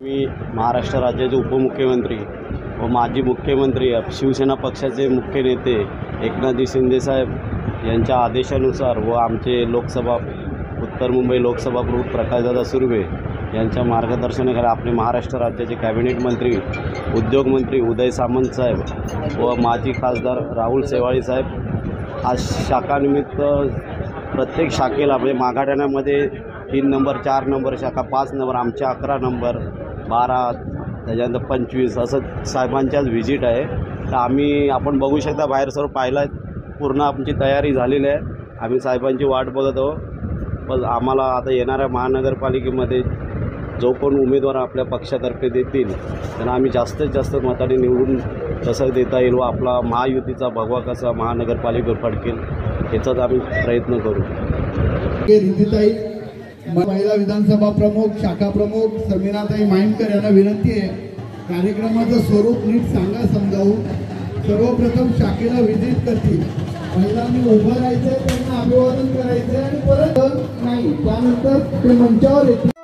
मी महाराष्ट्र राज्याचे उपमुख्यमंत्री व माजी मुख्यमंत्री शिवसेना पक्षाचे मुख्य नेते एकनाथजी शिंदेसाहेब यांच्या आदेशानुसार व आमचे लोकसभा उत्तर मुंबई लोकसभा प्रमुख प्रकाशदादा सुर्वे यांच्या मार्गदर्शनाखाली आपले महाराष्ट्र राज्याचे कॅबिनेट मंत्री उद्योगमंत्री उदय सामंत साहेब व माजी खासदार राहुल शेवाळे साहेब आज शाखानिमित्त प्रत्येक शाखेला म्हणजे मागाठाण्यामध्ये 3 नंबर 4 नंबर शाखा 5 नंबर आमच्या 11 नंबर 12 त्याच्यानंतर 25 असं साहेबांच्याच व्हिजिट आहे। तर आपण बघू शकता बाहेर सर्व पाहिलं पूर्ण आमची तयारी झालेली आहे। आम्ही साहेबांची वाट बघत आहोत। पण आम्हाला आता येणाऱ्या महानगरपालिकेमध्ये जो कोण उमेदवार आपल्या पक्षातर्फे देतील त्यांना आम्ही जास्तीत जास्त मताने निवडून कसं देता येईल व आपला महायुतीचा भगवा कसा महानगरपालिकेवर फडकेल याचाच आम्ही प्रयत्न करू। महिला विधानसभा प्रमुख शाखा प्रमुख समीनाताई माइंडकर यांना विनंती आहे, कार्यक्रमाचं स्वरूप नीट सांगा समजावून। सर्वप्रथम शाखेला व्हिजिट करतील, महिलांनी उभं राहायचं, त्यांना अभिवादन करायचं आणि परत नाही त्यानंतर ते मंचावर येतील।